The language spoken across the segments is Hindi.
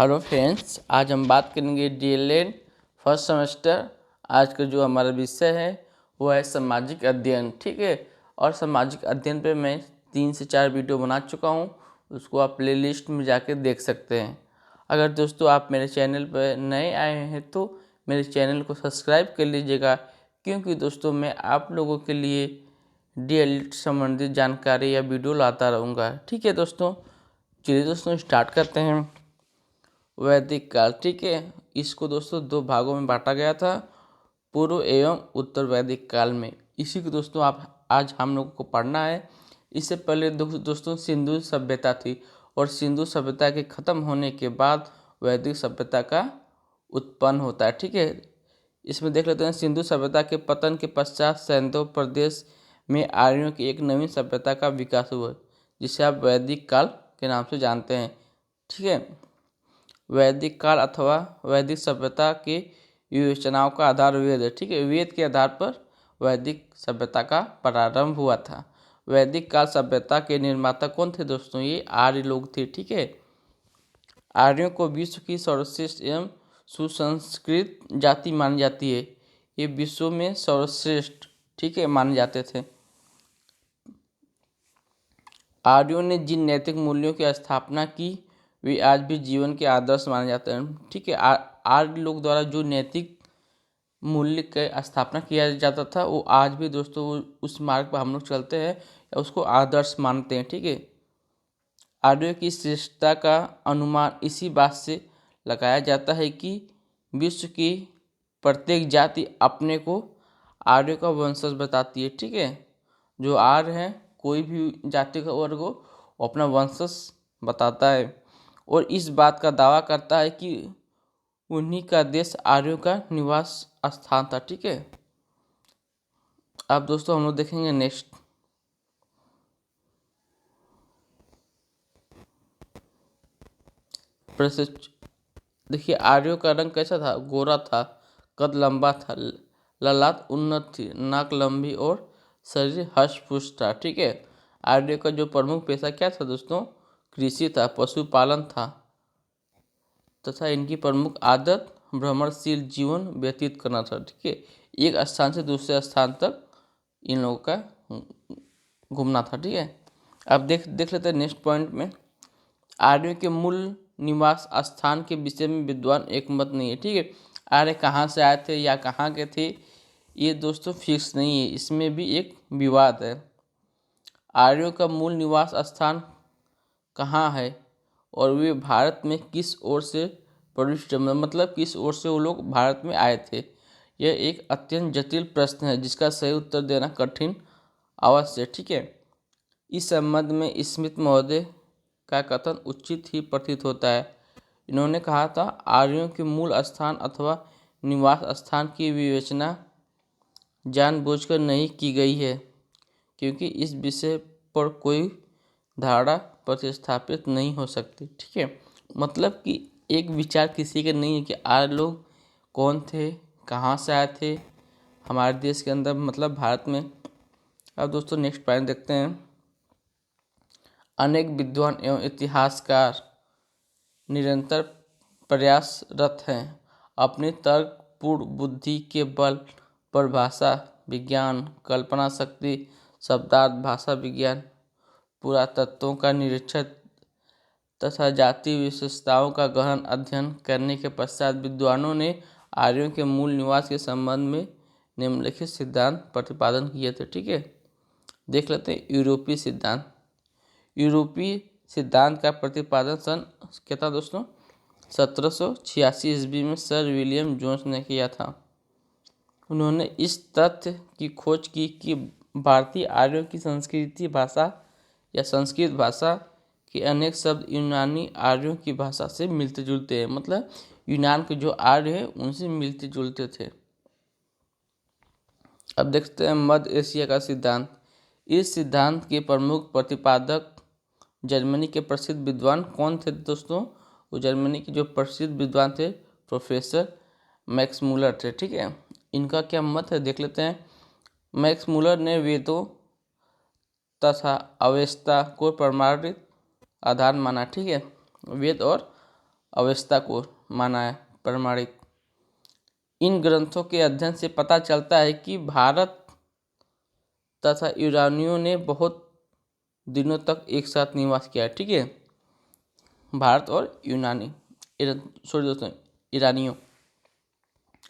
हेलो फ्रेंड्स, आज हम बात करेंगे डीएलएड फर्स्ट सेमेस्टर। आज का जो हमारा विषय है वो है सामाजिक अध्ययन। ठीक है, और सामाजिक अध्ययन पे मैं 3 से 4 वीडियो बना चुका हूँ, उसको आप प्लेलिस्ट में जाके देख सकते हैं। अगर दोस्तों आप मेरे चैनल पर नए आए हैं तो मेरे चैनल को सब्सक्राइब कर लीजिएगा, क्योंकि दोस्तों मैं आप लोगों के लिए डीएलएड संबंधित जानकारी या वीडियो लाता रहूँगा। ठीक है दोस्तों, चलिए दोस्तों स्टार्ट करते हैं। वैदिक काल। ठीक है, इसको दोस्तों 2 भागों में बांटा गया था, पूर्व एवं उत्तर वैदिक काल में। इसी को दोस्तों आप आज हम लोगों को पढ़ना है। इससे पहले दोस्तों सिंधु सभ्यता थी, और सिंधु सभ्यता के खत्म होने के बाद वैदिक सभ्यता का उत्पन्न होता है। ठीक है, इसमें देख लेते हैं। सिंधु सभ्यता के पतन के पश्चात सैंधव प्रदेश में आर्यों की एक नवीन सभ्यता का विकास हुआ, जिसे आप वैदिक काल के नाम से जानते हैं। ठीक है, वैदिक काल अथवा वैदिक सभ्यता के विवेचनाओं का आधार वेद है। ठीक है, वेद के आधार पर वैदिक सभ्यता का प्रारंभ हुआ था। वैदिक काल सभ्यता के निर्माता कौन थे दोस्तों? ये आर्य लोग थे। ठीक है, आर्यों को विश्व की सर्वश्रेष्ठ एवं सुसंस्कृत जाति मानी जाती है। ये विश्व में सर्वश्रेष्ठ, ठीक है, माने जाते थे। आर्यों ने जिन नैतिक मूल्यों की स्थापना की वे आज भी जीवन के आदर्श माने जाते हैं। ठीक है, आर्य लोग द्वारा जो नैतिक मूल्य की स्थापना किया जाता था वो आज भी दोस्तों उस मार्ग पर हम लोग चलते हैं या उसको आदर्श मानते हैं। ठीक है, आर्यों की श्रेष्ठता का अनुमान इसी बात से लगाया जाता है कि विश्व की प्रत्येक जाति अपने को आर्यों का वंशज बताती है। ठीक है, जो आर्य हैं, कोई भी जाति का वर्ग हो, अपना वंशज बताता है और इस बात का दावा करता है कि उन्हीं का देश आर्यों का निवास स्थान था। ठीक है, अब दोस्तों हम लोग देखेंगे नेक्स्ट। देखिए, आर्यों का रंग कैसा था? गोरा था, कद लंबा था, ललाट उन्नत थी, नाक लंबी और शरीर हष्ट-पुष्ट था। ठीक है, आर्यों का जो प्रमुख पेशा क्या था दोस्तों? कृषि था, पशुपालन था तथा इनकी प्रमुख आदत भ्रमणशील जीवन व्यतीत करना था। ठीक है, एक स्थान से दूसरे स्थान तक इन लोगों का घूमना था। ठीक है, अब देख लेते हैं नेक्स्ट पॉइंट में। आर्यों के मूल निवास स्थान के विषय में विद्वान एकमत नहीं है। ठीक है, आर्य कहाँ से आए थे या कहाँ के थे, ये दोस्तों फिक्स नहीं है, इसमें भी एक विवाद है। आर्यों का मूल निवास स्थान कहाँ है और वे भारत में किस ओर से प्रविष्ट, मतलब किस ओर से वो लोग भारत में आए थे, यह एक अत्यंत जटिल प्रश्न है जिसका सही उत्तर देना कठिन अवश्य। ठीक है, इस संबंध में स्मिथ महोदय का कथन उचित ही प्रतीत होता है। इन्होंने कहा था, आर्यों के मूल स्थान अथवा निवास स्थान की विवेचना जानबूझकर नहीं की गई है, क्योंकि इस विषय पर कोई धारणा प्रतिस्थापित नहीं हो सकती। ठीक है, मतलब कि एक विचार किसी के नहीं है कि आर्य लोग कौन थे, कहाँ से आए थे हमारे देश के अंदर, मतलब भारत में। अब दोस्तों नेक्स्ट पॉइंट देखते हैं। अनेक विद्वान एवं इतिहासकार निरंतर प्रयासरत हैं अपनी तर्कपूर्ण बुद्धि के बल पर भाषा विज्ञान, कल्पना शक्ति, शब्दार्थ भाषा विज्ञान, पुरातत्वों का निरीक्षण तथा जाति विशेषताओं का गहन अध्ययन करने के पश्चात विद्वानों ने आर्यों के मूल निवास के संबंध में निम्नलिखित सिद्धांत प्रतिपादन किए थे। ठीक है, देख लेते हैं। यूरोपीय सिद्धांत। यूरोपीय सिद्धांत का प्रतिपादन सन क्या था दोस्तों? 1786 ईस्वी में सर विलियम जोन्स ने किया था। उन्होंने इस तथ्य की खोज की कि भारतीय आर्यों की संस्कृति भाषा या संस्कृत भाषा के अनेक शब्द यूनानी आर्यों की भाषा से मिलते जुलते हैं, मतलब यूनान के जो आर्य है उनसे मिलते जुलते थे। अब देखते हैं मध्य एशिया का सिद्धांत। इस सिद्धांत के प्रमुख प्रतिपादक जर्मनी के प्रसिद्ध विद्वान कौन थे दोस्तों? वो जर्मनी के जो प्रसिद्ध विद्वान थे प्रोफेसर मैक्स मूलर थे। ठीक है, इनका क्या मत है देख लेते हैं। मैक्स मूलर ने वेदों तथा अवेस्ता को प्रमाणित आधार माना। ठीक है, वेद और अवस्था को माना है प्रमाणिक। इन ग्रंथों के अध्ययन से पता चलता है कि भारत तथा ईरानियों ने बहुत दिनों तक एक साथ निवास किया। ठीक है, भारत और ईरानियों।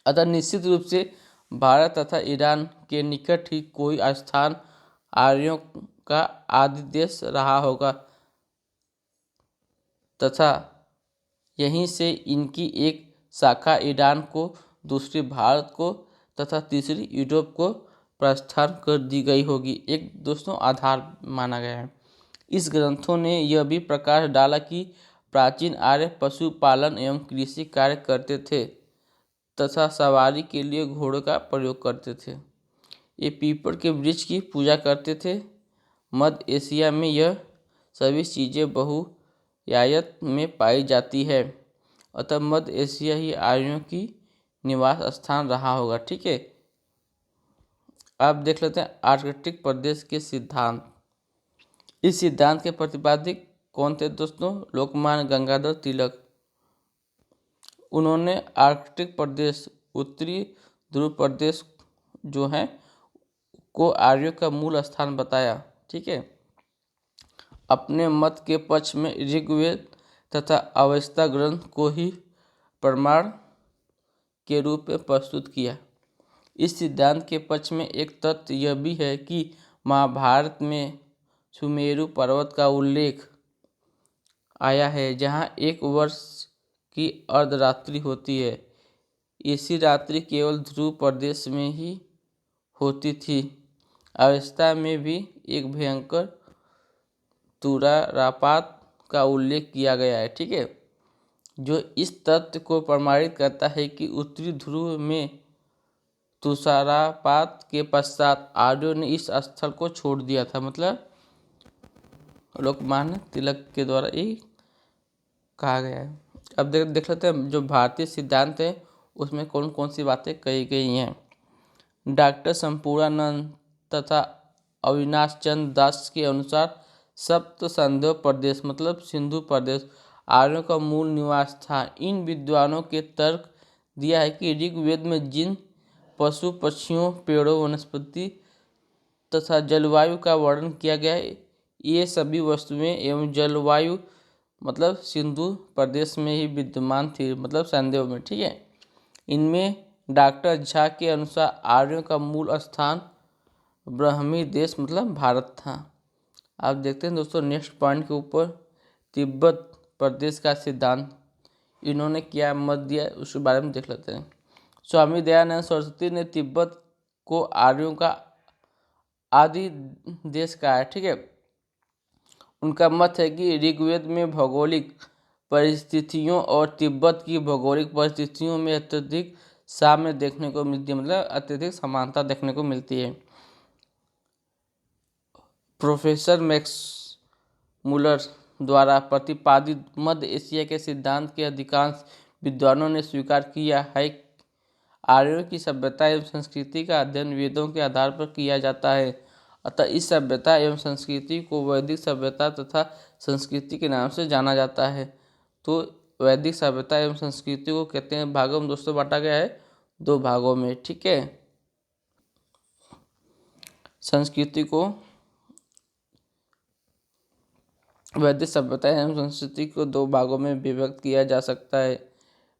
अतः निश्चित रूप से भारत तथा ईरान के निकट ही कोई स्थान आर्यों का आदि देश रहा होगा तथा यहीं से इनकी एक शाखा ईरान को, दूसरी भारत को तथा तीसरी यूरोप को प्रस्थान कर दी गई होगी। एक दोस्तों आधार माना गया है। इस ग्रंथों ने यह भी प्रकाश डाला कि प्राचीन आर्य पशुपालन एवं कृषि कार्य करते थे तथा सवारी के लिए घोड़ों का प्रयोग करते थे। ये पीपल के वृक्ष की पूजा करते थे। मध्य एशिया में यह सभी चीज़ें बहुयायत में पाई जाती है, अतः मध्य एशिया ही आर्यों की निवास स्थान रहा होगा। ठीक है, आप देख लेते हैं आर्कटिक प्रदेश के सिद्धांत। इस सिद्धांत के प्रतिपादक कौन थे दोस्तों? लोकमान्य गंगाधर तिलक। उन्होंने आर्कटिक प्रदेश, उत्तरी ध्रुव प्रदेश जो है को आर्यों का मूल स्थान बताया। ठीक है, अपने मत के पक्ष में ऋग्वेद तथा अवेस्ता ग्रंथ को ही प्रमाण के रूप में प्रस्तुत किया। इस सिद्धांत के पक्ष में एक तथ्य यह भी है कि महाभारत में सुमेरु पर्वत का उल्लेख आया है, जहाँ एक वर्ष की अर्धरात्रि होती है। इसी रात्रि केवल ध्रुव प्रदेश में ही होती थी। अवेस्ता में भी एक भयंकर तुषारपात का उल्लेख किया गया है। ठीक है, जो इस तथ्य को प्रमाणित करता है कि उत्तरी ध्रुव में तुषारपात के पश्चात आर्यों ने इस स्थल को छोड़ दिया था। मतलब लोकमान्य तिलक के द्वारा ये कहा गया है। अब देख लेते हैं जो भारतीय सिद्धांत है उसमें कौन कौन सी बातें कही गई हैं। डॉक्टर संपूर्णानंद तथा अविनाश चंद्र दास के अनुसार सप्त संध्य प्रदेश मतलब सिंधु प्रदेश आर्यों का मूल निवास था। इन विद्वानों के तर्क दिया है कि ऋग्वेद में जिन पशु पक्षियों, पेड़ों, वनस्पति तथा जलवायु का वर्णन किया गया है, ये सभी वस्तुएं एवं जलवायु मतलब सिंधु प्रदेश में ही विद्यमान थी, मतलब संदेह में। ठीक है, इनमें डॉक्टर झा के अनुसार आर्यों का मूल स्थान ब्राह्मी देश मतलब भारत था। आप देखते हैं दोस्तों नेक्स्ट पॉइंट के ऊपर तिब्बत प्रदेश का सिद्धांत इन्होंने क्या मत दिया उसके बारे में देख लेते हैं। स्वामी दयानंद सरस्वती ने तिब्बत को आर्यों का आदि देश कहा है। ठीक है, उनका मत है कि ऋग्वेद में भौगोलिक परिस्थितियों और तिब्बत की भौगोलिक परिस्थितियों में अत्यधिक साम्य देखने को मिलती है, मतलब अत्यधिक समानता देखने को मिलती है। प्रोफेसर मैक्स मुलर द्वारा प्रतिपादित मध्य एशिया के सिद्धांत के अधिकांश विद्वानों ने स्वीकार किया है। आर्यों की सभ्यता एवं संस्कृति का अध्ययन वेदों के आधार पर किया जाता है, अतः इस सभ्यता एवं संस्कृति को वैदिक सभ्यता तथा संस्कृति के नाम से जाना जाता है। तो वैदिक सभ्यता एवं संस्कृति को कहते हैं भागों में दोस्तों बांटा गया है 2 भागों में। ठीक है, संस्कृति को वैदिक सभ्यता एवं संस्कृति को 2 भागों में विभक्त किया जा सकता है।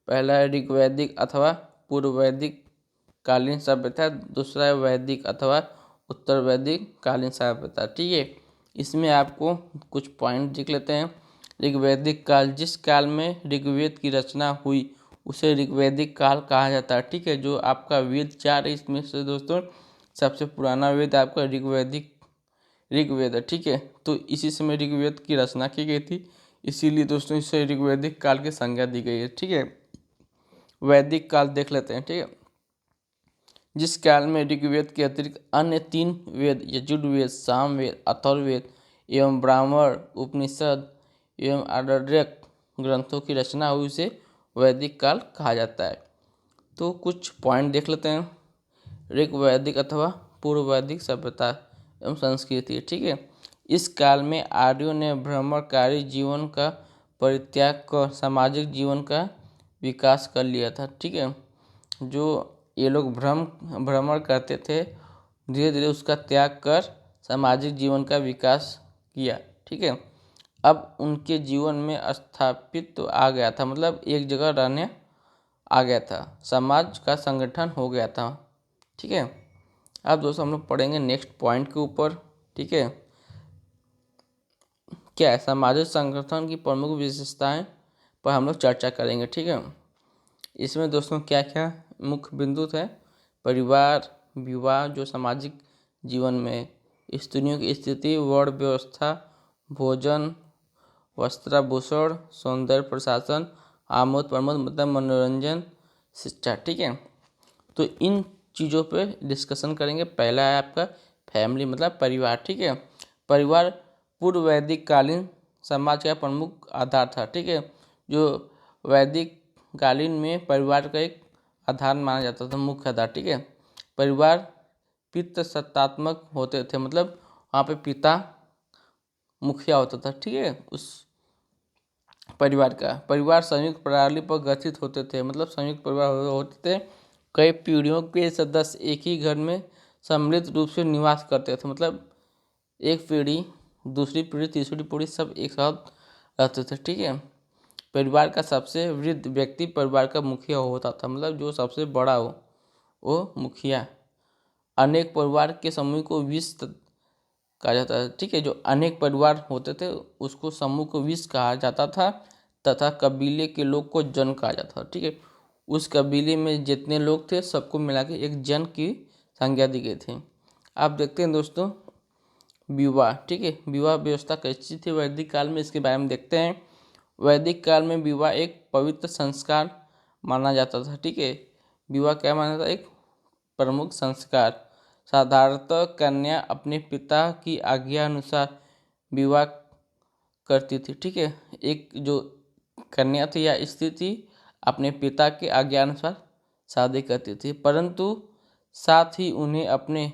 पहला है ऋग्वैदिक अथवा पूर्व वैदिक कालीन सभ्यता, दूसरा है वैदिक अथवा उत्तर वैदिक कालीन सभ्यता। ठीक है, इसमें आपको कुछ पॉइंट देख लेते हैं। ऋग्वैदिक काल, जिस काल में ऋग्वेद की रचना हुई उसे ऋग्वैदिक काल कहा जाता है। ठीक है, जो आपका वेद 4 है इसमें से दोस्तों सबसे पुराना वेद आपका ऋग्वेद है। ठीक है, तो इसी समय ऋग्वेद की रचना की गई थी, इसीलिए दोस्तों इसे ऋग्वैदिक काल की संज्ञा दी गई है। ठीक है, वैदिक काल देख लेते हैं। ठीक है, जिस काल में ऋग्वेद के अतिरिक्त अन्य 3 वेद यजुर्वेद, सामवेद, अथर्ववेद एवं ब्राह्मण, उपनिषद एवं आरण्यक ग्रंथों की रचना हुई उसे वैदिक काल कहा जाता है। तो कुछ पॉइंट देख लेते हैं। ऋग्वैदिक अथवा पूर्व वैदिक सभ्यता एवं संस्कृति। ठीक है, इस काल में आर्यों ने भ्रमणकारी जीवन का परित्याग कर सामाजिक जीवन का विकास कर लिया था। ठीक है, जो ये लोग भ्रमण करते थे, धीरे धीरे उसका त्याग कर सामाजिक जीवन का विकास किया। ठीक है, अब उनके जीवन में स्थापित तो आ गया था, मतलब एक जगह रहने आ गया था, समाज का संगठन हो गया था। ठीक है, अब दोस्तों हम लोग पढ़ेंगे नेक्स्ट पॉइंट के ऊपर। ठीक है, क्या है सामाजिक संगठन की प्रमुख विशेषताएं पर हम लोग चर्चा करेंगे। ठीक है, इसमें दोस्तों क्या क्या मुख्य बिंदु थे? परिवार, विवाह जो सामाजिक जीवन में, स्त्रियों की स्थिति, वर्ण व्यवस्था, भोजन, वस्त्राभूषण, सौंदर्य प्रशासन, आमोद प्रमोद मतलब मनोरंजन, शिक्षा। ठीक है, तो इन चीज़ों पे डिस्कशन करेंगे। पहला है आपका फैमिली मतलब परिवार। ठीक है, परिवार पूर्व वैदिक कालीन समाज का प्रमुख आधार था। ठीक है, जो वैदिक कालीन में परिवार का एक आधार माना जाता था, मुख्य आधार। ठीक है, परिवार पितृसत्तात्मक होते थे, मतलब वहाँ पे पिता मुखिया होता था। ठीक है, उस परिवार संयुक्त प्रणाली पर गठित होते थे, मतलब संयुक्त परिवार होते थे। कई पीढ़ियों के सदस्य एक ही घर में सम्मिलित रूप से निवास करते थे, मतलब एक पीढ़ी दूसरी पीढ़ी तीसरी पीढ़ी सब एक साथ रहते थे। ठीक है, परिवार का सबसे वृद्ध व्यक्ति परिवार का मुखिया होता था, मतलब जो सबसे बड़ा हो वो मुखिया। अनेक परिवार के समूह को विष कहा जाता है। ठीक है, जो अनेक परिवार होते थे उसको समूह को विष कहा जाता था, तथा कबीले के लोग को जन कहा जाता था। ठीक है, उस कबीले में जितने लोग थे सबको मिला के एक जन की संज्ञा दी गई थी। आप देखते हैं दोस्तों विवाह। ठीक है, विवाह व्यवस्था कैसी थी वैदिक काल में, इसके बारे में देखते हैं। वैदिक काल में विवाह एक पवित्र संस्कार माना जाता था। ठीक है, विवाह क्या माना जाता? एक प्रमुख संस्कार। साधारणतः कन्या अपने पिता की आज्ञा अनुसार विवाह करती थी। ठीक है, एक जो कन्या थी या स्त्री थी अपने पिता के आज्ञा अनुसार शादी करती थी, परंतु साथ ही उन्हें अपने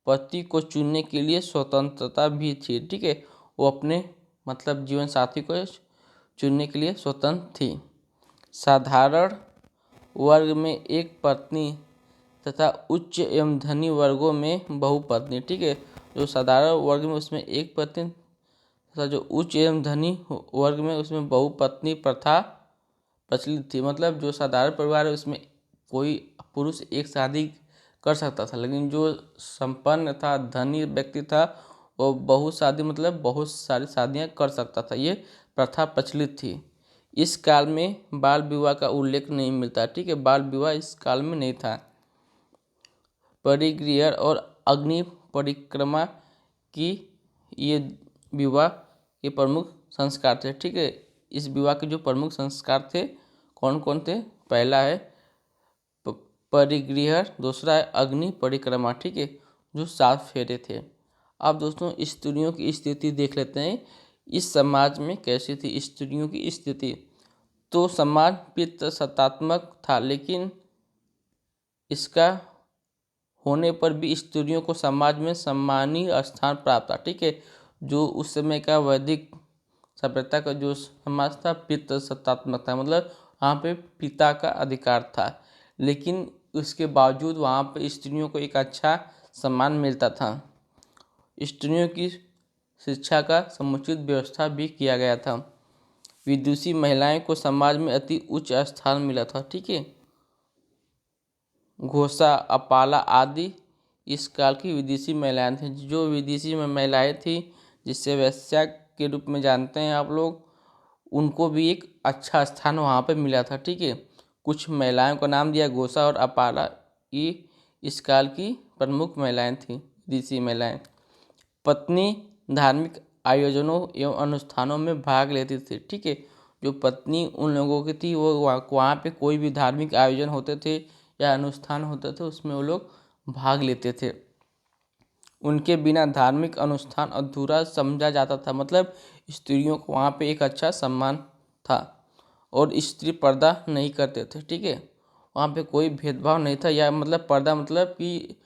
पति को चुनने के लिए स्वतंत्रता भी थी। ठीक है, वो अपने मतलब जीवन साथी को चुनने के लिए स्वतंत्र थी। साधारण वर्ग में एक पत्नी तथा उच्च एवं धनी वर्गों में बहुपत्नी। ठीक है, जो साधारण वर्ग में उसमें एक पत्नी तथा जो उच्च एवं धनी वर्ग में उसमें बहुपत्नी प्रथा प्रचलित थी। मतलब जो साधारण परिवार है उसमें कोई पुरुष एक शादी कर सकता था, लेकिन जो संपन्न था धनी व्यक्ति था वो बहुत शादी मतलब बहुत सारी शादियां कर सकता था, ये प्रथा प्रचलित थी। इस काल में बाल विवाह का उल्लेख नहीं मिलता। ठीक है, बाल विवाह इस काल में नहीं था। परिगृह और अग्नि परिक्रमा की ये विवाह के प्रमुख संस्कार थे। ठीक है, इस विवाह के जो प्रमुख संस्कार थे कौन कौन थे? पहला है परिगृह, दूसरा है अग्नि परिक्रमा। ठीक है, जो 7 फेरे थे। अब दोस्तों स्त्रियों की स्थिति देख लेते हैं, इस समाज में कैसी थी स्त्रियों की स्थिति। तो समाज पितृसत्तात्मक था, लेकिन इसका होने पर भी स्त्रियों को समाज में सम्मानीय स्थान प्राप्त था। ठीक है, जो उस समय का वैदिक सभ्यता का जो समाज था पितृसत्तात्मक था, मतलब वहाँ पे पिता का अधिकार था, लेकिन उसके बावजूद वहाँ पे स्त्रियों को एक अच्छा सम्मान मिलता था। स्त्रियों की शिक्षा का समुचित व्यवस्था भी किया गया था। विदुषी महिलाएं को समाज में अति उच्च स्थान मिला था। ठीक है, घोषा, अपाला आदि इस काल की विदेशी महिलाएं थीं। जो विदेशी महिलाएं थी जिससे वेश्या के रूप में जानते हैं आप लोग, उनको भी एक अच्छा स्थान वहाँ पे मिला था। ठीक है, कुछ महिलाओं का नाम दिया घोषा और अपाला, ये इस काल की प्रमुख महिलाएं थीं, विदेशी महिलाएं। पत्नी धार्मिक आयोजनों एवं अनुष्ठानों में भाग लेती थी। ठीक है, जो पत्नी उन लोगों की थी वो वहाँ पे कोई भी धार्मिक आयोजन होते थे या अनुष्ठान होते थे उसमें वो लोग भाग लेते थे। उनके बिना धार्मिक अनुष्ठान अधूरा समझा जाता था, मतलब स्त्रियों को वहाँ पे एक अच्छा सम्मान था और स्त्री पर्दा नहीं करते थे। ठीक है, वहाँ पे कोई भेदभाव नहीं था, या मतलब पर्दा मतलब कि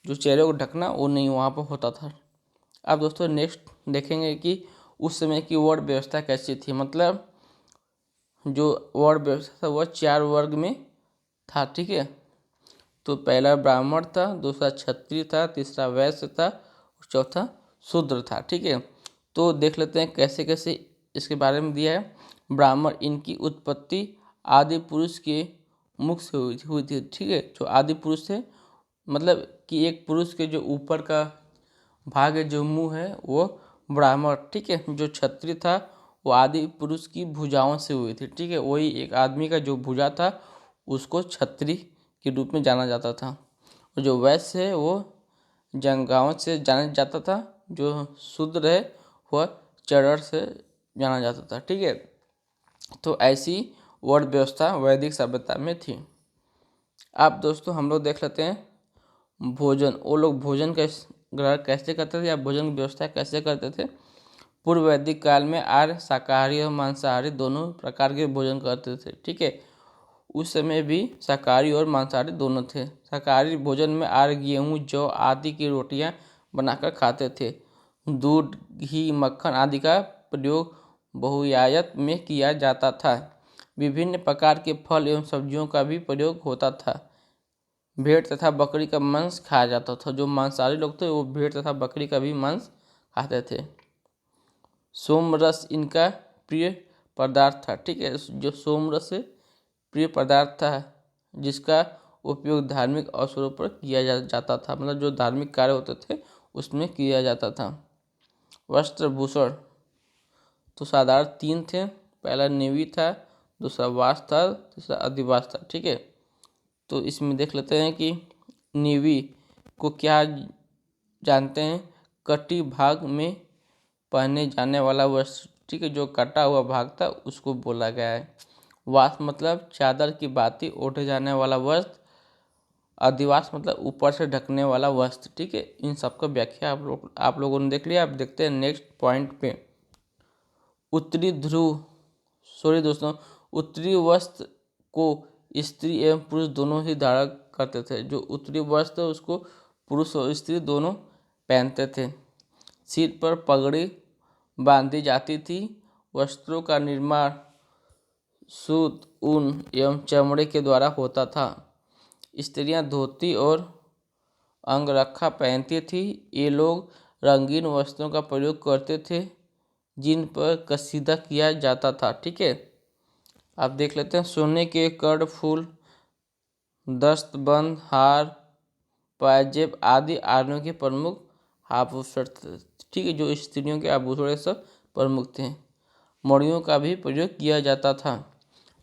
जो चेहरे को ढकना वो नहीं वहाँ पर होता था। अब दोस्तों नेक्स्ट देखेंगे कि उस समय की वर्ण व्यवस्था कैसी थी। मतलब जो वर्ण व्यवस्था था वह 4 वर्ग में था। ठीक है, तो पहला ब्राह्मण था, दूसरा क्षत्रिय था, तीसरा वैश्य था और चौथा शूद्र था। ठीक है, तो देख लेते हैं कैसे कैसे इसके बारे में दिया है। ब्राह्मण, इनकी उत्पत्ति आदि पुरुष के मुख से हुई थी। ठीक है, जो आदि पुरुष थे मतलब कि एक पुरुष के जो ऊपर का भाग है, जो मुंह है, वो ब्राह्मण। ठीक है, जो क्षत्रिय था वो आदि पुरुष की भुजाओं से हुई थी। ठीक है, वही एक आदमी का जो भुजा था उसको क्षत्रिय के रूप में जाना जाता था। और जो वैश्य है वो जंगाओं से जाना जाता था। जो शूद्र है वह चरण से जाना जाता था। ठीक है, तो ऐसी वर्ण व्यवस्था वैदिक सभ्यता में थी। अब दोस्तों हम लोग देख लेते हैं भोजन। वो लोग भोजन ग्रहण कैसे करते थे या भोजन की व्यवस्था कैसे करते थे। पूर्व वैदिक काल में आर्य शाकाहारी और मांसाहारी दोनों प्रकार के भोजन करते थे। ठीक है, उस समय भी शाकाहारी और मांसाहारी दोनों थे। शाकाहारी भोजन में आर्य गेहूँ, जौ आदि की रोटियां बनाकर खाते थे। दूध, घी, मक्खन आदि का प्रयोग बहुयायत में किया जाता था। विभिन्न प्रकार के फल एवं सब्जियों का भी प्रयोग होता था। भेड़ तथा बकरी का मांस खाया जाता था। जो मांसाहारी लोग थे वो भेड़ तथा बकरी का भी मांस खाते थे। सोमरस इनका प्रिय पदार्थ था। ठीक है, जो सोमरस प्रिय पदार्थ था जिसका उपयोग धार्मिक अवसरों पर किया जाता था। मतलब जो धार्मिक कार्य होते थे उसमें किया जाता था। वस्त्र भूषण तो साधारण 3 थे। पहला नेवी था, दूसरा वास था, तीसरा अधिवास था। ठीक है, तो इसमें देख लेते हैं कि नेवी को क्या जानते हैं। कटी भाग में पहने जाने वाला वस्त्र। ठीक है, जो कटा हुआ भाग था उसको बोला गया है। वास मतलब चादर की भांति ओढ़े जाने वाला वस्त्र। अधिवास मतलब ऊपर से ढकने वाला वस्त्र। ठीक है, इन सबका व्याख्या आप लोगों ने देख लिया। आप देखते हैं नेक्स्ट पॉइंट पे। उत्तरी ध्रुव सॉरी दोस्तों, उत्तरी वस्त्र को स्त्री एवं पुरुष दोनों ही धारण करते थे। जो उत्तरी वस्त्र उसको पुरुष और स्त्री दोनों पहनते थे। सिर पर पगड़ी बांधी जाती थी। वस्त्रों का निर्माण सूत, ऊन एवं चमड़े के द्वारा होता था। स्त्रियां धोती और अंगरखा पहनती थी। ये लोग रंगीन वस्त्रों का प्रयोग करते थे जिन पर कसीदा किया जाता था। ठीक है, आप देख लेते हैं। सोने के कर्णफूल, दस्तबंद, हार, पायजेब आदि आर्यों के प्रमुख आभूषण थे। ठीक है, जो स्त्रियों के आभूषण सब प्रमुख थे। मणियों का भी प्रयोग किया जाता था।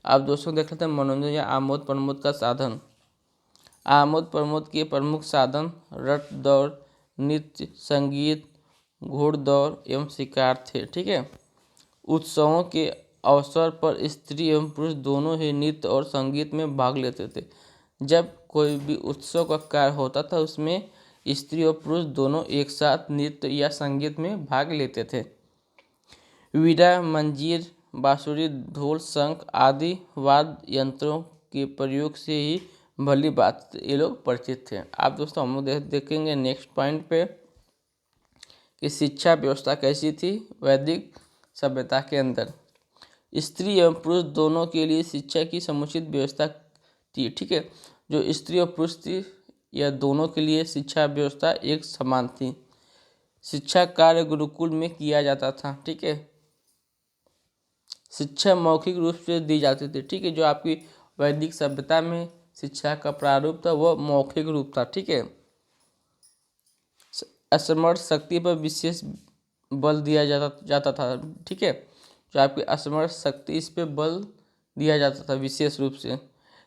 आप दोस्तों देख लेते हैं मनोरंजन या आमोद प्रमोद का साधन। आमोद प्रमोद के प्रमुख साधन रथ दौड़, नृत्य, संगीत, घोड़दौड़ एवं शिकार थे। ठीक है, उत्सवों के अवसर पर स्त्री एवं पुरुष दोनों ही नृत्य और संगीत में भाग लेते थे। जब कोई भी उत्सव का कार्य होता था उसमें स्त्री और पुरुष दोनों एक साथ नृत्य या संगीत में भाग लेते थे। वीणा, मंजीर, बांसुरी, ढोल, शंख आदि वाद्य यंत्रों के प्रयोग से ही भली बात ये लोग परिचित थे। आप दोस्तों हम लोग देखेंगे नेक्स्ट पॉइंट पे कि शिक्षा व्यवस्था कैसी थी वैदिक सभ्यता के अंदर। स्त्री एवं पुरुष दोनों के लिए शिक्षा की समुचित व्यवस्था थी। ठीक है, जो स्त्री और पुरुष थी यह दोनों के लिए शिक्षा व्यवस्था एक समान थी। शिक्षा कार्य गुरुकुल में किया जाता था। ठीक है, शिक्षा मौखिक रूप से दी जाती थी। ठीक है, जो आपकी वैदिक सभ्यता में शिक्षा का प्रारूप था वह मौखिक रूप था। ठीक है, असमर्थ शक्ति पर विशेष बल दिया जाता था। ठीक है, जो आपकी असमर्थ शक्ति इस पे बल दिया जाता था विशेष रूप से।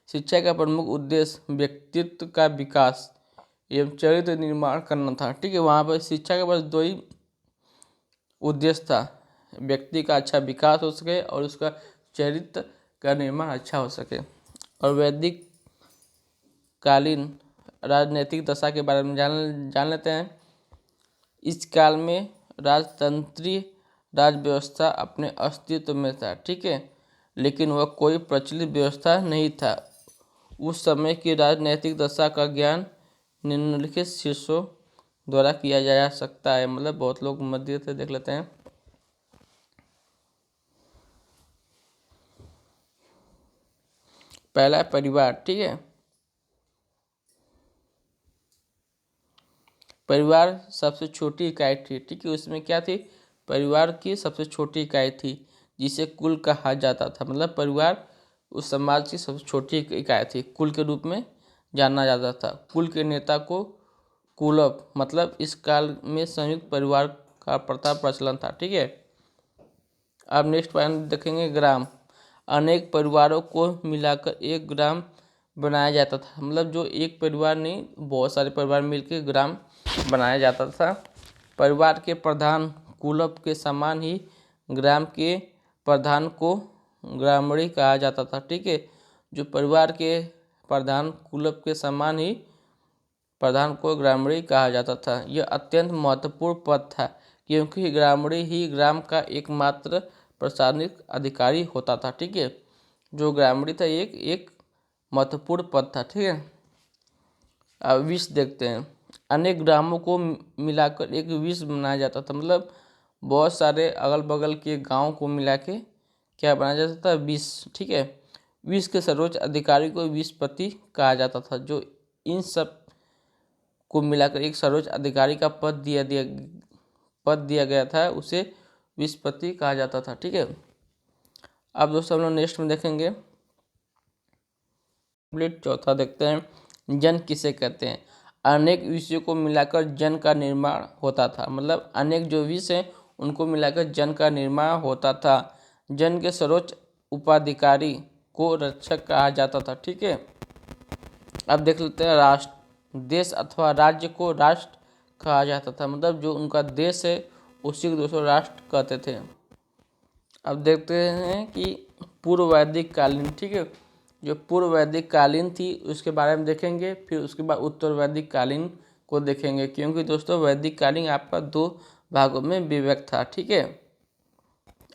शिक्षा का प्रमुख उद्देश्य व्यक्तित्व का विकास एवं चरित्र निर्माण करना था। ठीक है, वहाँ पर शिक्षा के बस 2 ही उद्देश्य था। व्यक्ति का अच्छा विकास हो सके और उसका चरित्र का निर्माण अच्छा हो सके। और वैदिक कालीन राजनीतिक दशा के बारे में जान लेते हैं। इस काल में राजतंत्रीय राज व्यवस्था अपने अस्तित्व में था। ठीक है, लेकिन वह कोई प्रचलित व्यवस्था नहीं था। उस समय की राजनीतिक दशा का ज्ञान निम्नलिखित शीर्षों द्वारा किया जा सकता है। मतलब बहुत लोग मध्य से देख लेते हैं। पहला परिवार, ठीक है। परिवार सबसे छोटी इकाई थी, ठीक है। उसमें क्या थी, परिवार की सबसे छोटी इकाई थी जिसे कुल कहा जाता था। मतलब परिवार उस समाज की सबसे छोटी इकाई थी, कुल के रूप में जाना जाता था। कुल के नेता को कुलप, मतलब इस काल में संयुक्त परिवार का प्रथा प्रचलन था, ठीक है। अब नेक्स्ट पॉइंट देखेंगे, ग्राम। अनेक परिवारों को मिलाकर एक ग्राम बनाया जाता था। मतलब जो एक परिवार नहीं, बहुत सारे परिवार मिलकर ग्राम बनाया जाता था। परिवार के प्रधान कुलप के समान ही ग्राम के प्रधान को ग्रामणी कहा जाता था, ठीक है। जो परिवार के प्रधान कुलप के समान ही प्रधान को ग्रामणी कहा जाता था। यह अत्यंत महत्वपूर्ण पद था क्योंकि ग्रामणी ही ग्राम का एकमात्र प्रशासनिक अधिकारी होता था, ठीक है। जो ग्रामणी था एक महत्वपूर्ण पद था, ठीक है। अब विष देखते हैं। अनेक ग्रामों को मिलाकर एक विष बनाया जाता था। मतलब बहुत सारे अगल बगल के गांव को मिला के क्या बनाया जाता था, विष, ठीक है। विष के सर्वोच्च अधिकारी को विषपति कहा जाता था। जो इन सब को मिलाकर एक सर्वोच्च अधिकारी का पद दिया गया था, उसे विषपति कहा जाता था, ठीक है। अब दोस्तों हम लोग नेक्स्ट में देखेंगे, चौथा देखते हैं, जन किसे कहते हैं। अनेक विषयों को मिलाकर जन का निर्माण होता था। मतलब अनेक जो विषय हैं उनको मिलाकर जन का निर्माण होता था। जन के सर्वोच्च उपाधिकारी को रक्षक कहा जाता था, ठीक है। अब देख लेते हैं राष्ट्र। देश अथवा राज्य को राष्ट्र कहा जाता था। मतलब जो उनका देश है उसी को दोस्तों राष्ट्र कहते थे। अब देखते हैं कि पूर्व वैदिक कालीन, ठीक है। जो पूर्व वैदिक कालीन थी उसके बारे में देखेंगे, फिर उसके बाद उत्तर वैदिक कालीन को देखेंगे, क्योंकि दोस्तों वैदिक कालीन आपका 2 भागों में विभक्त था, ठीक है।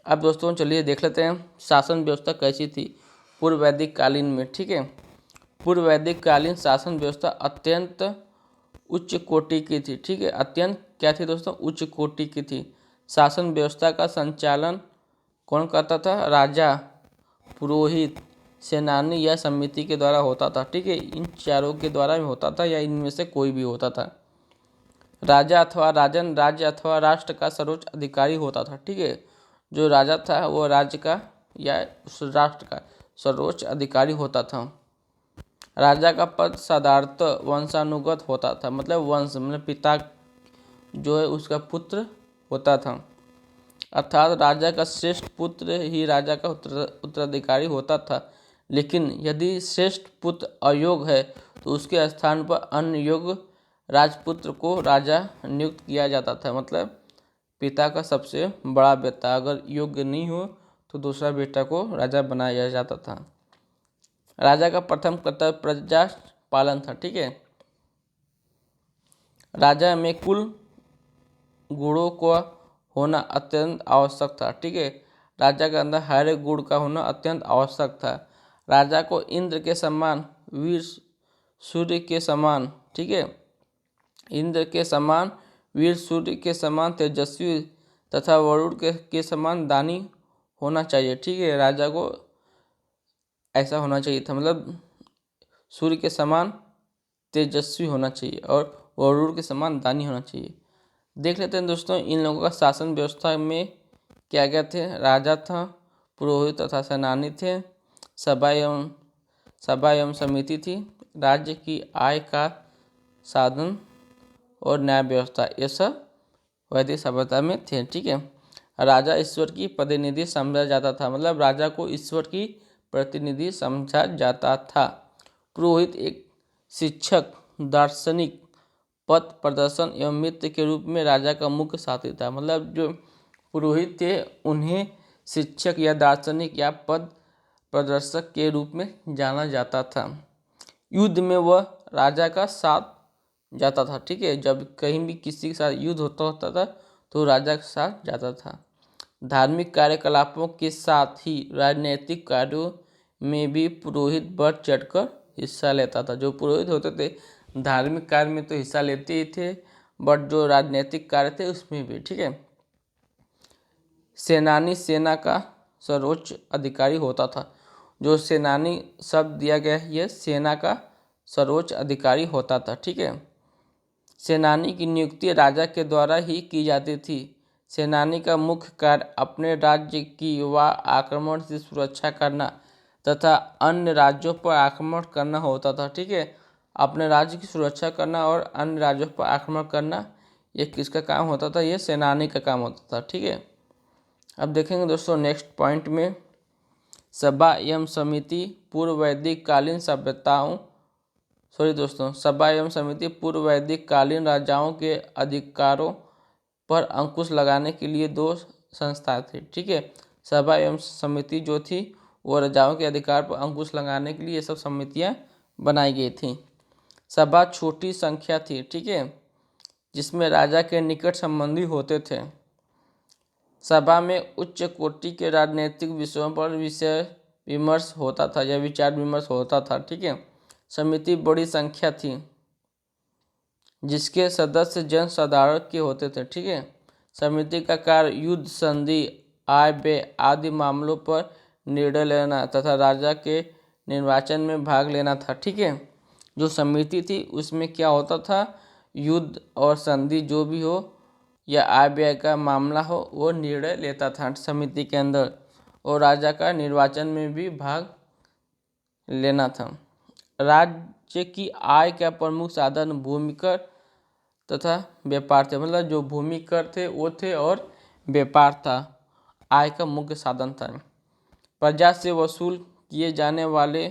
अब दोस्तों चलिए देख लेते हैं शासन व्यवस्था कैसी थी पूर्व वैदिक कालीन में, ठीक है। पूर्व वैदिक कालीन शासन व्यवस्था अत्यंत उच्च कोटि की थी, ठीक है। अत्यंत क्या थी दोस्तों, उच्च कोटि की थी। शासन व्यवस्था का संचालन कौन करता था, राजा, पुरोहित, सेनानी या समिति के द्वारा होता था, ठीक है। इन चारों के द्वारा भी होता था या इनमें से कोई भी होता था। राजा अथवा राजन राज्य अथवा राष्ट्र का सर्वोच्च अधिकारी होता था, ठीक है। जो राजा था वो राज्य का या उस राष्ट्र का सर्वोच्च अधिकारी होता था। राजा का पद साधारणतः वंशानुगत होता था। मतलब वंश मतलब पिता जो है उसका पुत्र होता था, अर्थात राजा का श्रेष्ठ पुत्र ही राजा का उत्तराधिकारी होता था। लेकिन यदि श्रेष्ठ पुत्र अयोग्य है तो उसके स्थान पर अन्य योग्य राजपुत्र को राजा नियुक्त किया जाता था। मतलब पिता का सबसे बड़ा बेटा अगर योग्य नहीं हो तो दूसरा बेटा को राजा बनाया जाता था। राजा का प्रथम कर्तव्य प्रजा पालन था, ठीक है। राजा में कुल गुणों को होना अत्यंत आवश्यक था, ठीक है। राजा के अंदर हर एक गुण का होना अत्यंत आवश्यक था। राजा को इंद्र के समान, वीर सूर्य के समान, ठीक है, इंद्र के समान, वीर सूर्य के समान तेजस्वी तथा वरुण के समान दानी होना चाहिए, ठीक है। राजा को ऐसा होना चाहिए था। मतलब सूर्य के समान तेजस्वी होना चाहिए और वरुण के समान दानी होना चाहिए। देख लेते हैं दोस्तों इन लोगों का शासन व्यवस्था में क्या क्या थे। राजा था, पुरोहित तथा सेनानी थे, सभा एवं समिति थी, राज्य की आय का साधन और न्याय व्यवस्था, ये सब वैदिक सभ्यता में थे, ठीक है। राजा ईश्वर की प्रतिनिधि समझा जाता था। मतलब राजा को ईश्वर की प्रतिनिधि समझा जाता था। पुरोहित एक शिक्षक, दार्शनिक, पथ प्रदर्शन एवं मित्र के रूप में राजा का मुख्य साथी था। मतलब जो पुरोहित थे उन्हें शिक्षक या दार्शनिक या पद प्रदर्शक के रूप में जाना जाता था। युद्ध में वह राजा का साथ जाता था, ठीक है। जब कहीं भी किसी के साथ युद्ध होता था तो राजा के साथ जाता था। धार्मिक कार्यकलापों के साथ ही राजनीतिक कार्यों में भी पुरोहित बढ़ चढ़कर हिस्सा लेता था। जो पुरोहित होते थे धार्मिक कार्य में तो हिस्सा लेते ही थे, बट जो राजनीतिक कार्य थे उसमें भी, ठीक है। सेनानी सेना का सर्वोच्च अधिकारी होता था। जो सेनानी शब्द दिया गया है, यह सेना का सर्वोच्च अधिकारी होता था। ठीक है, सेनानी की नियुक्ति राजा के द्वारा ही की जाती थी। सेनानी का मुख्य कार्य अपने राज्य की व आक्रमण से सुरक्षा करना तथा अन्य राज्यों पर आक्रमण करना होता था। ठीक है, अपने राज्य की सुरक्षा करना और अन्य राज्यों पर आक्रमण करना, ये किसका काम होता था? ये सेनानी का काम होता था। ठीक है, अब देखेंगे दोस्तों नेक्स्ट पॉइंट में, सभा एवं समिति पूर्व वैदिक कालीन सभ्यताओं सभा एवं समिति पूर्व वैदिक कालीन राजाओं के अधिकारों पर अंकुश लगाने के लिए दो संस्था थी। ठीक है, सभा एवं समिति जो थी वो राजाओं के अधिकार पर अंकुश लगाने के लिए ये सब समितियां बनाई गई थी। सभा छोटी संख्या थी। ठीक है, जिसमें राजा के निकट संबंधी होते थे। सभा में उच्च कोटि के राजनीतिक विषयों पर विषय विमर्श होता था या विचार विमर्श होता था। ठीक है, समिति बड़ी संख्या थी जिसके सदस्य जन साधारण के होते थे। ठीक है, समिति का कार्य युद्ध, संधि, आय व्यय आदि मामलों पर निर्णय लेना तथा राजा के निर्वाचन में भाग लेना था। ठीक है, जो समिति थी उसमें क्या होता था, युद्ध और संधि जो भी हो या आय व्यय का मामला हो वो निर्णय लेता था समिति के अंदर, और राजा का निर्वाचन में भी भाग लेना था। राज्य की आय का प्रमुख साधन भूमि कर तथा व्यापार थे। मतलब जो भूमि कर थे वो थे और व्यापार था, आय का मुख्य साधन था। प्रजा से वसूल किए जाने वाले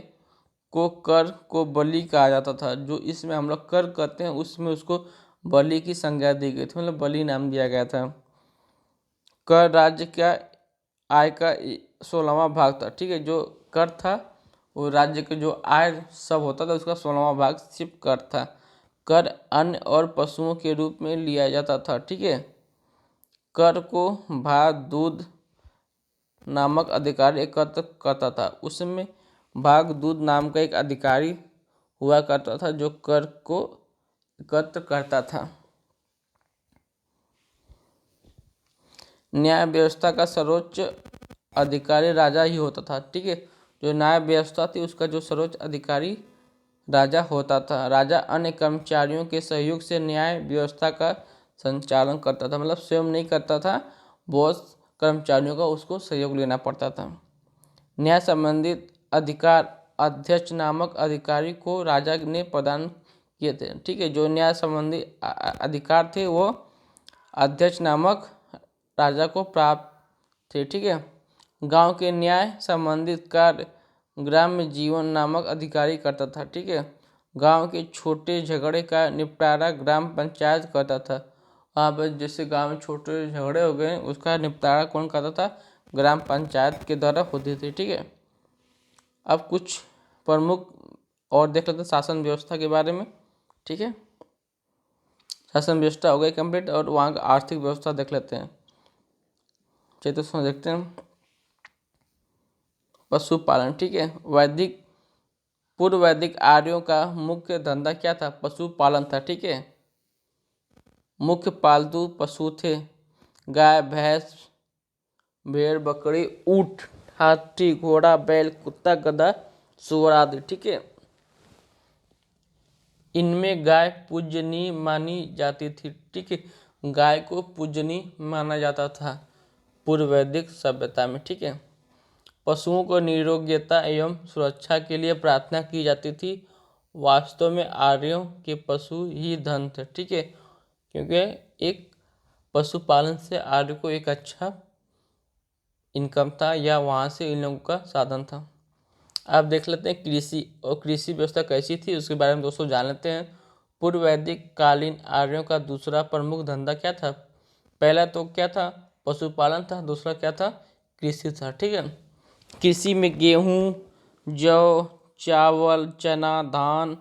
को कर को बलि कहा जाता था। जो इसमें हम लोग कर कहते हैं उसमें उसको बलि की संज्ञा दी गई थी, मतलब बलि नाम दिया गया था। कर राज्य का आय का 16वां भाग था। ठीक है, जो कर था वो राज्य के जो आय सब होता था उसका 16वां भाग सिर्फ कर था। कर अन्न और पशुओं के रूप में लिया जाता था। ठीक है, कर को भात दूध नामक अधिकारी एकत्र करता था। उसमें भाग दूध नाम का एक अधिकारी हुआ करता था जो कर को एकत्र करता था। न्याय व्यवस्था का सर्वोच्च अधिकारी राजा ही होता था। ठीक है, जो न्याय व्यवस्था थी उसका जो सर्वोच्च अधिकारी राजा होता था। राजा अन्य कर्मचारियों के सहयोग से न्याय व्यवस्था का संचालन करता था। मतलब स्वयं नहीं करता था, बहुत कर्मचारियों का उसको सहयोग लेना पड़ता था। न्याय संबंधित अधिकार अध्यक्ष नामक अधिकारी को राजा ने प्रदान किए थे। ठीक है, जो न्याय संबंधी अधिकार थे वो अध्यक्ष नामक राजा को प्राप्त थे। ठीक है, गांव के न्याय संबंधित कार्य ग्राम्य जीवन नामक अधिकारी करता था। ठीक है, गांव के छोटे झगड़े का निपटारा ग्राम पंचायत करता था। वहाँ पर जैसे गांव में छोटे झगड़े हो गए उसका निपटारा कौन करता था? ग्राम पंचायत के द्वारा होती थी। ठीक है, अब कुछ प्रमुख और देख लेते हैं शासन व्यवस्था के बारे में। ठीक है, शासन व्यवस्था हो गई कंप्लीट, और वहाँ का आर्थिक व्यवस्था देख लेते हैं। चलिए दोस्तों देखते हैं पशुपालन। ठीक है, पूर्व वैदिक आर्यों का मुख्य धंधा क्या था? पशुपालन था। ठीक है, मुख्य पालतू पशु थे गाय, भैंस, भेड़, बकरी, ऊंट, हाथी, घोड़ा, बैल, कुत्ता, गधा, सुअर आदि। ठीक है, इनमें गाय पूजनीय मानी जाती थी। ठीक है, गाय को पूजनीय माना जाता था पूर्व वैदिक सभ्यता में। ठीक है, पशुओं को निरोग्यता एवं सुरक्षा के लिए प्रार्थना की जाती थी। वास्तव में आर्यों के पशु ही धन थे। ठीक है, क्योंकि एक पशुपालन से आर्य को एक अच्छा इनकम था या वहाँ से इन लोगों का साधन था। अब देख लेते हैं कृषि, और कृषि व्यवस्था कैसी थी उसके बारे में दोस्तों जान लेते हैं। पूर्व वैदिक कालीन आर्यों का दूसरा प्रमुख धंधा क्या था? पहला तो क्या था? पशुपालन था। दूसरा क्या था? कृषि था। ठीक है, कृषि में गेहूँ, जौ, चावल, चना, धान,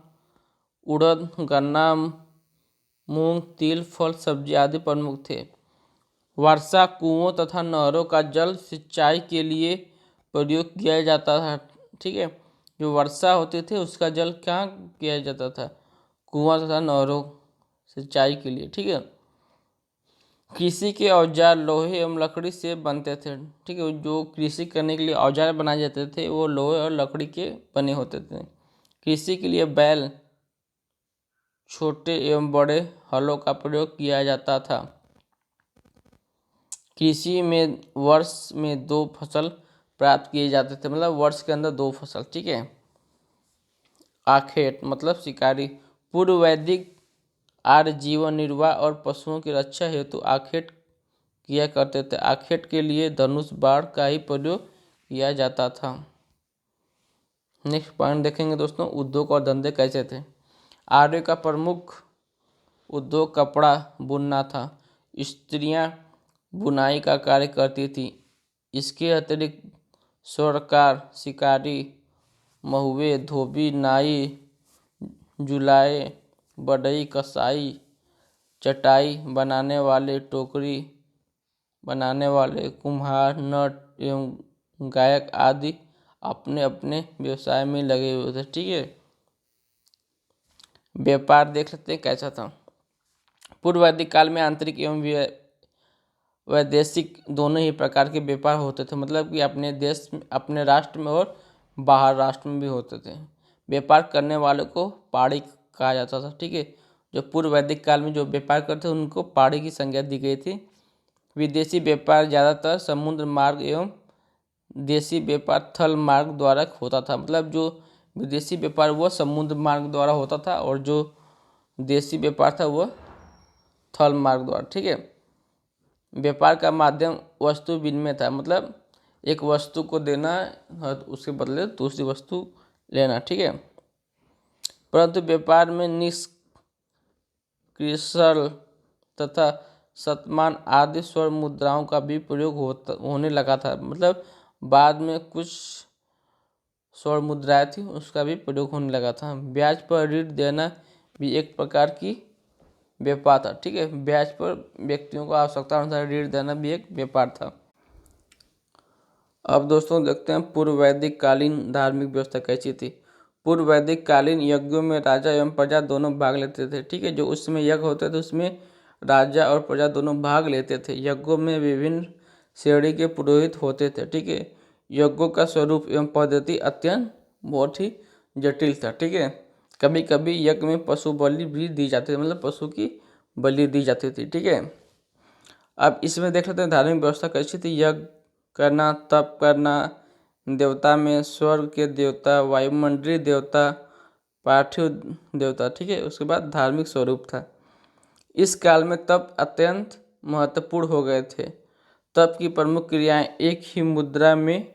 उड़द, गन्ना, मूंग, तिल, फल, सब्जी आदि प्रमुख थे। वर्षा कुओं तथा नहरों का जल सिंचाई के लिए प्रयोग किया जाता था। ठीक है, जो वर्षा होती थी उसका जल क्या किया जाता था? कुआं तथा नहरों सिंचाई के लिए। ठीक है, कृषि के औजार लोहे एवं लकड़ी से बनते थे। ठीक है, जो कृषि करने के लिए औजार बनाए जाते थे वो लोहे और लकड़ी के बने होते थे। कृषि के लिए बैल, छोटे एवं बड़े हलों का प्रयोग किया जाता था। कृषि में वर्ष में 2 फसल प्राप्त किए जाते थे, मतलब वर्ष के अंदर 2 फसल। ठीक है। आखेट मतलब शिकारी। पूर्व वैदिक आर्य जीवन निर्वाह और पशुओं की रक्षा हेतु आखेट किया करते थे। आखेट के लिए धनुष बाण का ही प्रयोग किया जाता था। नेक्स्ट पॉइंट देखेंगे दोस्तों, उद्योग और धंधे कैसे थे। आर्य का प्रमुख उद्योग कपड़ा बुनना था। स्त्रियां बुनाई का कार्य करती थी। इसके अतिरिक्त स्वर्णकार, शिकारी, महुए, धोबी, नाई, जुलाए, बढ़ई, कसाई, चटाई बनाने वाले, टोकरी बनाने वाले, कुम्हार, नट एवं गायक आदि अपने अपने व्यवसाय में लगे हुए थे। ठीक है। व्यापार देख लेते हैं कैसा था। पूर्व वैदिक काल में आंतरिक एवं वैदेशिक दोनों ही प्रकार के व्यापार होते थे, मतलब कि अपने देश में, अपने राष्ट्र में और बाहर राष्ट्र में भी होते थे। व्यापार करने वालों को पाड़ी कहा जाता था। ठीक है। जो पूर्व वैदिक काल में जो व्यापार करते थे उनको पाड़ी की संज्ञा दी गई थी। विदेशी व्यापार ज़्यादातर समुद्र मार्ग एवं देशी व्यापार थल मार्ग द्वारा होता था। मतलब जो विदेशी व्यापार वह समुद्र मार्ग द्वारा होता था और जो देशी व्यापार था वह थल मार्ग द्वारा। ठीक है। व्यापार का माध्यम वस्तु विनिमय था, मतलब एक वस्तु को देना और उसके बदले दूसरी वस्तु लेना। ठीक है। परंतु व्यापार में निष्क्रियशल तथा शतमान आदि स्वर्ण मुद्राओं का भी प्रयोग होने लगा था। मतलब बाद में कुछ स्वर्ण मुद्राएं थी उसका भी प्रयोग होने लगा था। ब्याज पर ऋण देना भी एक प्रकार की व्यापार था। ठीक है। ब्याज पर व्यक्तियों को आवश्यकता अनुसार ऋण देना भी एक व्यापार था। अब दोस्तों देखते हैं पूर्व वैदिक कालीन धार्मिक व्यवस्था कैसी थी। पूर्व वैदिक कालीन यज्ञों में राजा एवं प्रजा दोनों भाग लेते थे। ठीक है। जो उस समय यज्ञ होते थे उसमें राजा और प्रजा दोनों भाग लेते थे। यज्ञों में विभिन्न श्रेणी के पुरोहित होते थे। ठीक है। यज्ञों का स्वरूप एवं पद्धति अत्यंत बहुत ही जटिल था। ठीक है। कभी कभी यज्ञ में पशु बलि भी दी जाती थी, मतलब पशु की बलि दी जाती थी। ठीक है। अब इसमें देख लेते हैं धार्मिक व्यवस्था कैसी थी। यज्ञ करना, तप करना, देवता में स्वर्ग के देवता, वायुमंडलीय देवता, पार्थिव देवता। ठीक है। उसके बाद धार्मिक स्वरूप था। इस काल में तप अत्यंत महत्वपूर्ण हो गए थे। तप की प्रमुख क्रियाएं एक ही मुद्रा में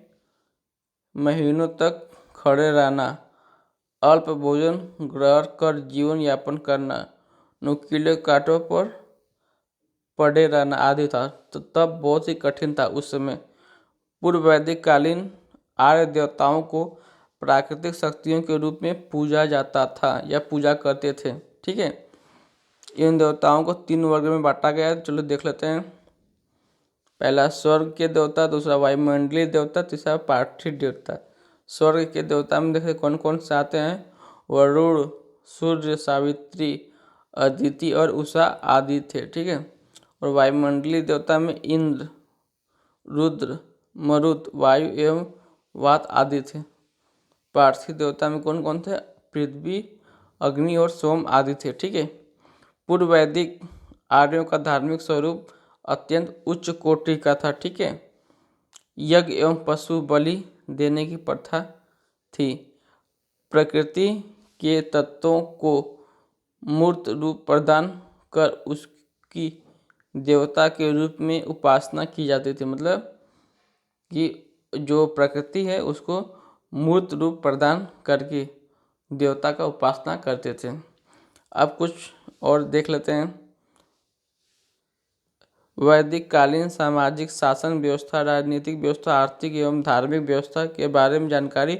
महीनों तक खड़े रहना, अल्प भोजन ग्रहण कर जीवन यापन करना, नुकीले कांटों पर पड़े रहना आदि था। तो तप बहुत ही कठिन था उस समय। पूर्व वैदिक कालीन आर्य देवताओं को प्राकृतिक शक्तियों के रूप में पूजा जाता था या पूजा करते थे। ठीक है। इन देवताओं को 3 वर्ग में बांटा गया है। चलो देख लेते हैं। पहला स्वर्ग के देवता, दूसरा वायुमंडलीय देवता, तीसरा पार्थिव देवता। स्वर्ग के देवता में देखते कौन कौन से आते हैं। वरुण, सूर्य, सावित्री, अदिति और उषा आदि थे। ठीक है। और वायुमंडलीय देवता में इंद्र, रुद्र, मरुत, वायु एवं वात आदि थे। पार्थिव देवता में कौन कौन थे। पृथ्वी, अग्नि और सोम आदि थे। ठीक है। पूर्व वैदिक आर्यों का धार्मिक स्वरूप अत्यंत उच्च कोटि का था। ठीक है। यज्ञ एवं पशु बलि देने की प्रथा थी। प्रकृति के तत्वों को मूर्त रूप प्रदान कर उसकी देवता के रूप में उपासना की जाती थी। मतलब कि जो प्रकृति है उसको मूर्त रूप प्रदान करके देवता का उपासना करते थे। अब कुछ और देख लेते हैं। वैदिक कालीन सामाजिक शासन व्यवस्था, राजनीतिक व्यवस्था, आर्थिक एवं धार्मिक व्यवस्था के बारे में जानकारी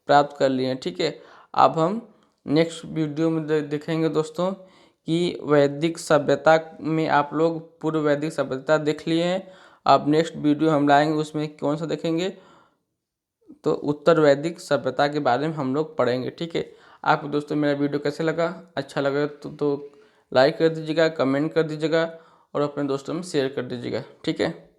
प्राप्त कर ली है। ठीक है। अब हम नेक्स्ट वीडियो में देखेंगे दोस्तों कि वैदिक सभ्यता में आप लोग पूर्व वैदिक सभ्यता देख लिए हैं। अब नेक्स्ट वीडियो हम लाएंगे उसमें कौन सा देखेंगे तो उत्तर वैदिक सभ्यता के बारे में हम लोग पढ़ेंगे। ठीक है। आपको दोस्तों मेरा वीडियो कैसे लगा, अच्छा लगा तो लाइक कर दीजिएगा, कमेंट कर दीजिएगा और अपने दोस्तों में शेयर कर दीजिएगा, ठीक है।